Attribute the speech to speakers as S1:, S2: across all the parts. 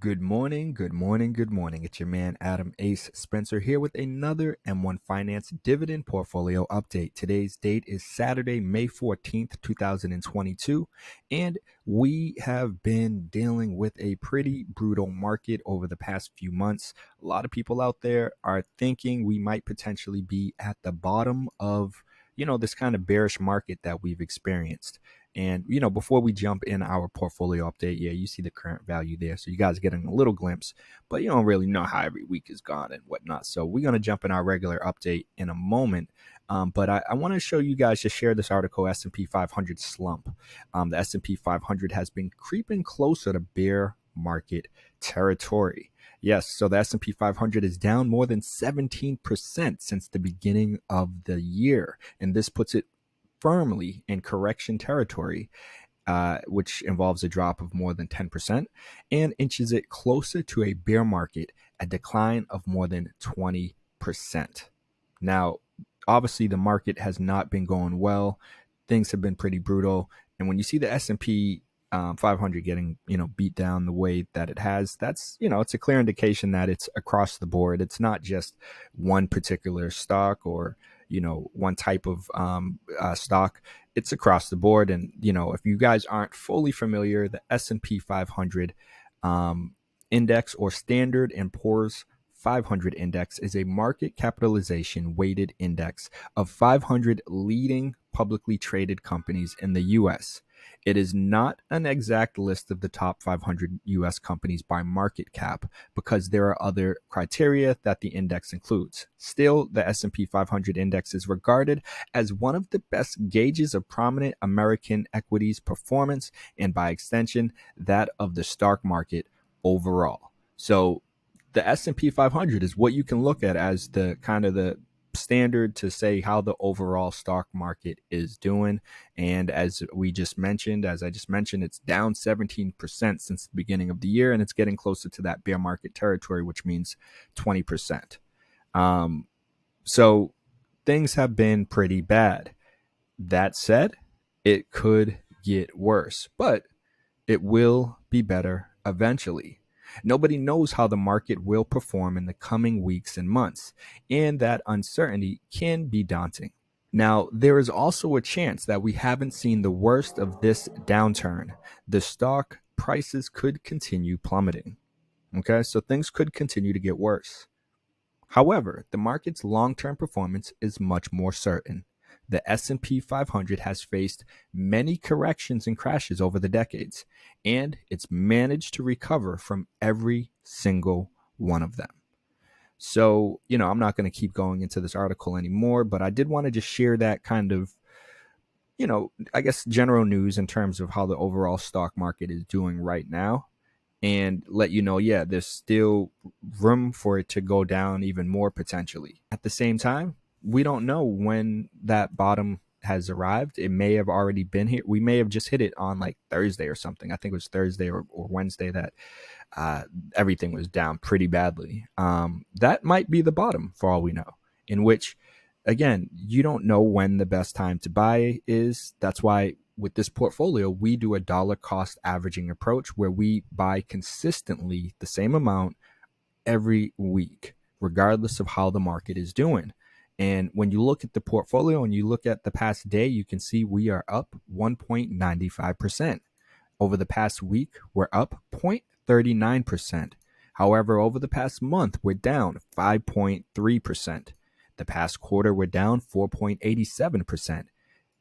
S1: Good morning, good morning, good morning. It's your man Adam Ace Spencer here with another M1 Finance Dividend Portfolio Update. Today's date is Saturday, May 14th, 2022, and we have been dealing with a pretty brutal market over the past few months. A lot of people out there are thinking we might potentially be at the bottom of, this kind of bearish market that we've experienced. And, before we jump in our portfolio update, you see the current value there. So you guys are getting a little glimpse, but you don't really know how every week is gone and whatnot. So we're going to jump in our regular update in a moment. But I want to show you guys, just share this article, S&P 500 slump. The S&P 500 has been creeping closer to bear market territory. Yes, so the S&P 500 is down more than 17% since the beginning of the year. And this puts it firmly in correction territory, which involves a drop of more than 10% and inches it closer to a bear market, a decline of more than 20%. Now, obviously, the market has not been going well. Things have been pretty brutal. And when you see the S&P 500 getting, beat down the way that it has, that's, it's a clear indication that it's across the board. It's not just one particular stock or one type of stock. It's across the board. And, if you guys aren't fully familiar, the S&P 500 index, or Standard and Poor's 500 index, is a market capitalization weighted index of 500 leading publicly traded companies in the U.S. It is not an exact list of the top 500 U.S. companies by market cap, because there are other criteria that the index includes. Still, the S&P 500 index is regarded as one of the best gauges of prominent American equities performance, and by extension, that of the stock market overall. So the S&P 500 is what you can look at as the kind of the standard to say how the overall stock market is doing. And as I just mentioned, it's down 17% since the beginning of the year, and it's getting closer to that bear market territory, which means 20%. So things have been pretty bad. That said, it could get worse, but it will be better eventually. Nobody knows how the market will perform in the coming weeks and months, and that uncertainty can be daunting. Now, there is also a chance that we haven't seen the worst of this downturn. The stock prices could continue plummeting. Okay, so things could continue to get worse. However, the market's long-term performance is much more certain. The S&P 500 has faced many corrections and crashes over the decades, and it's managed to recover from every single one of them. So, I'm not going to keep going into this article anymore, but I did want to just share that kind of, I guess, general news in terms of how the overall stock market is doing right now, and let you know, there's still room for it to go down even more potentially. At the same time, we don't know when that bottom has arrived. It may have already been here. We may have just hit it on like Thursday or something. I think it was Thursday or Wednesday that everything was down pretty badly. That might be the bottom for all we know, in which, again, you don't know when the best time to buy is. That's why with this portfolio, we do a dollar cost averaging approach, where we buy consistently the same amount every week, regardless of how the market is doing. And when you look at the portfolio and you look at the past day, you can see we are up 1.95%. Over the past week, we're up 0.39%. However, over the past month, we're down 5.3%. The past quarter, we're down 4.87%.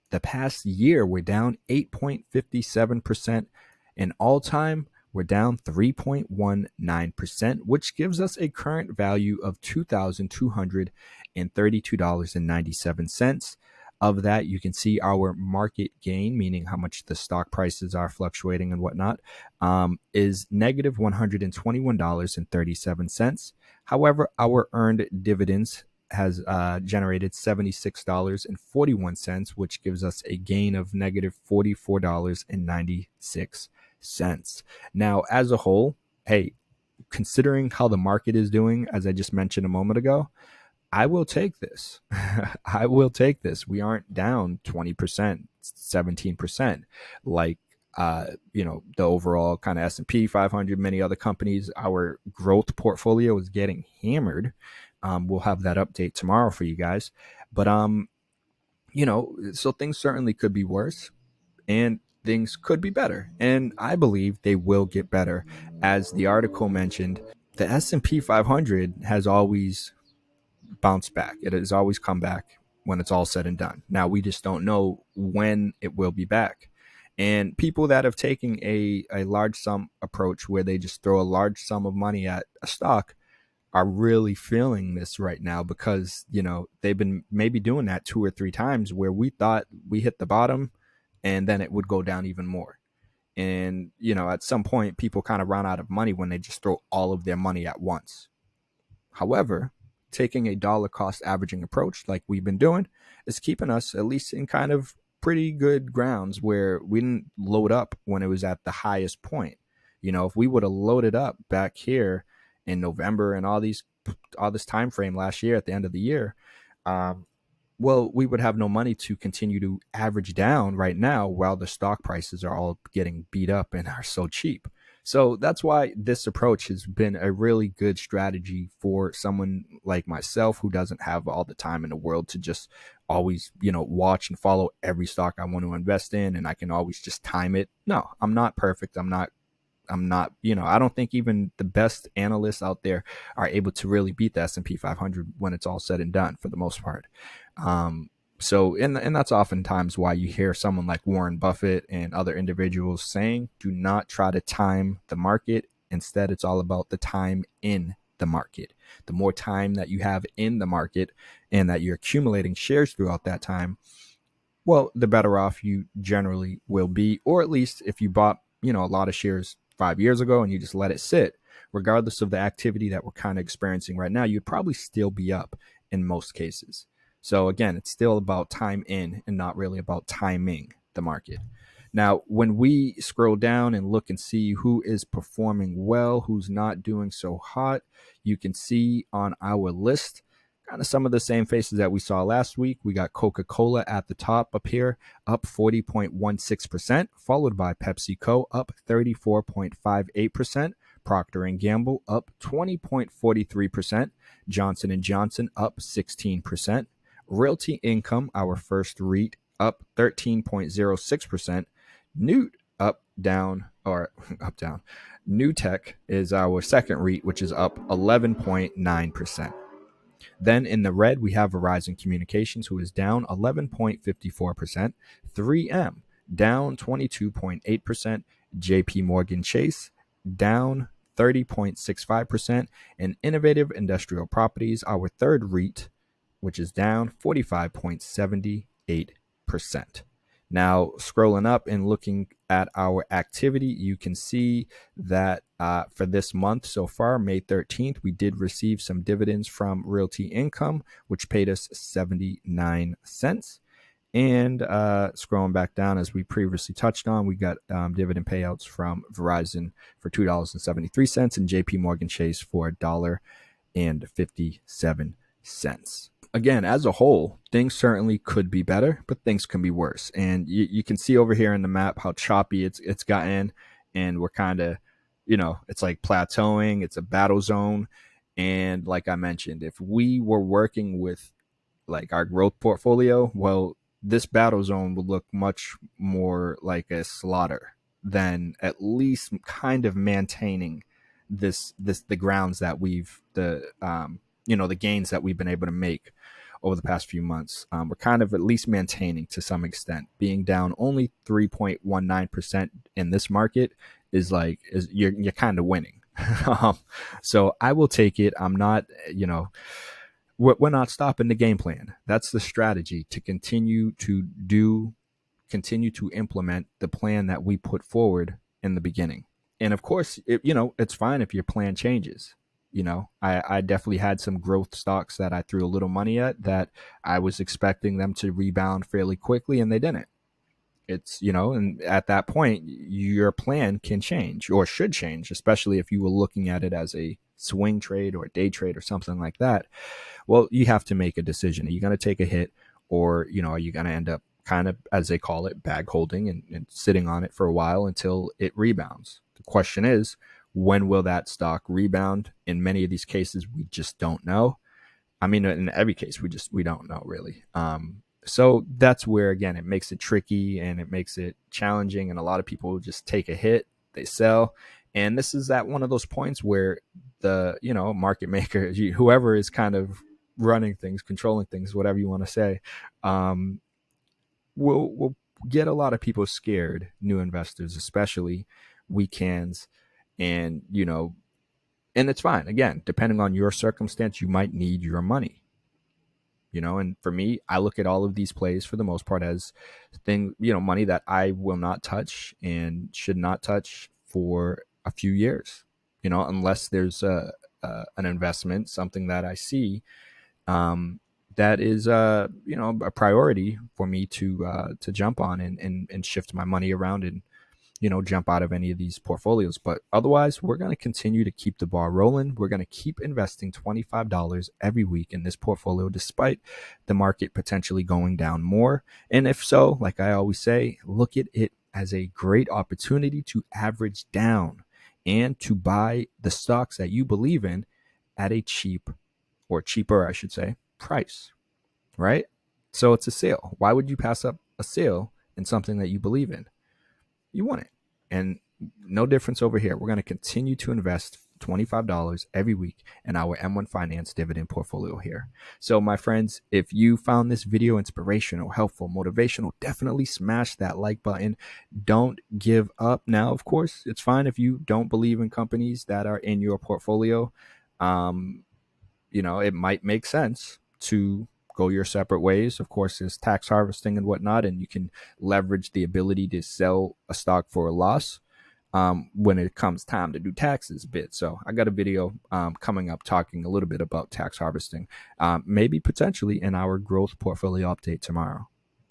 S1: The past year, we're down 8.57%. And all time, we're down 3.19%, which gives us a current value of $2,232.97. Of that, you can see our market gain, meaning how much the stock prices are fluctuating and whatnot, is negative $121.37. However, our earned dividends has generated $76.41, which gives us a gain of negative $44.96. Now, as a whole, hey, considering how the market is doing, as I just mentioned a moment ago, I will take this. I will take this. We aren't down 20%, 17% like the overall kind of S&P 500, many other companies. Our growth portfolio is getting hammered. We'll have that update tomorrow for you guys. But so things certainly could be worse, and things could be better. And I believe they will get better. As the article mentioned, the S&P 500 has always bounced back. It has always come back when it's all said and done. Now we just don't know when it will be back. And people that have taken a large sum approach where they just throw a large sum of money at a stock are really feeling this right now, because they've been maybe doing that 2 or 3 times where we thought we hit the bottom and then it would go down even more. And at some point people kind of run out of money when they just throw all of their money at once. However, taking a dollar cost averaging approach like we've been doing is keeping us at least in kind of pretty good grounds where we didn't load up when it was at the highest point. If we would have loaded up back here in November and all this time frame last year at the end of the year, well, we would have no money to continue to average down right now while the stock prices are all getting beat up and are so cheap. So that's why this approach has been a really good strategy for someone like myself who doesn't have all the time in the world to just always, watch and follow every stock I want to invest in, and I can always just time it. No, I'm not perfect. I'm not, I don't think even the best analysts out there are able to really beat the S&P 500 when it's all said and done for the most part. And that's oftentimes why you hear someone like Warren Buffett and other individuals saying, do not try to time the market. Instead, it's all about the time in the market. The more time that you have in the market and that you're accumulating shares throughout that time, well, the better off you generally will be. Or at least if you bought, a lot of shares 5 years ago and you just let it sit, regardless of the activity that we're kind of experiencing right now, you'd probably still be up in most cases. So again, it's still about time in and not really about timing the market. Now, when we scroll down and look and see who is performing well, who's not doing so hot, you can see on our list kind of some of the same faces that we saw last week. We got Coca-Cola at the top up here, up 40.16%, followed by PepsiCo, up 34.58%. Procter & Gamble, up 20.43%. Johnson & Johnson, up 16%. Realty Income, our first REIT, up 13.06%. Newt up down. New Tech is our second REIT, which is up 11.9%. Then in the red, we have Verizon Communications, who is down 11.54%. 3M down 22.8%. JP Morgan Chase down 30.65%. And Innovative Industrial Properties, our third REIT, which is down 45.78%. Now, scrolling up and looking at our activity, you can see that for this month so far, May 13th, we did receive some dividends from Realty Income, which paid us 79 cents. And scrolling back down, as we previously touched on, we got dividend payouts from Verizon for $2.73 and JP Morgan Chase for $1.57. Again, as a whole, things certainly could be better, but things can be worse. And you can see over here in the map how choppy it's gotten, and we're kind of, it's like plateauing. It's a battle zone. And like I mentioned, if we were working with like our growth portfolio, well, this battle zone would look much more like a slaughter than at least kind of maintaining the grounds that the gains that we've been able to make over the past few months. We're kind of at least maintaining to some extent. Being down only 3.19% in this market is you're kind of winning. So I will take it. I'm not, we're not stopping the game plan. That's the strategy, to continue to implement the plan that we put forward in the beginning. And of course, it's fine if your plan changes. I definitely had some growth stocks that I threw a little money at that I was expecting them to rebound fairly quickly, and they didn't. It's, and at that point, your plan can change or should change, especially if you were looking at it as a swing trade or a day trade or something like that. Well, you have to make a decision. Are you going to take a hit, or, are you going to end up kind of, as they call it, bag holding and sitting on it for a while until it rebounds. The question is, when will that stock rebound? In many of these cases, we just don't know. I mean, in every case, we don't know really. So that's where, again, it makes it tricky and it makes it challenging. And a lot of people just take a hit, they sell. And this is at one of those points where the, market maker, whoever is kind of running things, controlling things, whatever you want to say, will get a lot of people scared, new investors, especially weekends. And, and it's fine. Again, depending on your circumstance, you might need your money. And for me, I look at all of these plays for the most part as money that I will not touch and should not touch for a few years, unless there's an investment, something that I see that is a priority for me to jump on and shift my money around and jump out of any of these portfolios. But otherwise, we're going to continue to keep the ball rolling. We're going to keep investing $25 every week in this portfolio, despite the market potentially going down more. And if so, like I always say, look at it as a great opportunity to average down and to buy the stocks that you believe in at a cheap, or cheaper, I should say, price, right? So it's a sale. Why would you pass up a sale in something that you believe in? You want it. And no difference over here. We're going to continue to invest $25 every week in our M1 Finance dividend portfolio here. So my friends, if you found this video inspirational, helpful, motivational, definitely smash that like button. Don't give up. Now, of course, it's fine if you don't believe in companies that are in your portfolio. It might make sense to go your separate ways. Of course, there's tax harvesting and whatnot, and you can leverage the ability to sell a stock for a loss when it comes time to do taxes bit. So I got a video coming up talking a little bit about tax harvesting, maybe potentially in our growth portfolio update tomorrow.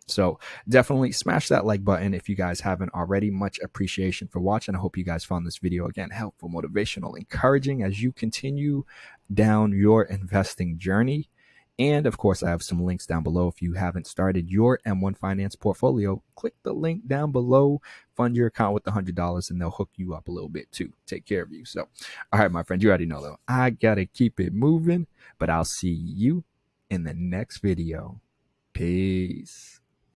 S1: So definitely smash that like button if you guys haven't already. Much appreciation for watching. I hope you guys found this video, again, helpful, motivational, encouraging as you continue down your investing journey. And of course, I have some links down below. If you haven't started your M1 Finance portfolio, click the link down below, fund your account with $100, and they'll hook you up a little bit too. Take care of you. So, all right, my friend, you already know though, I got to keep it moving, but I'll see you in the next video. Peace.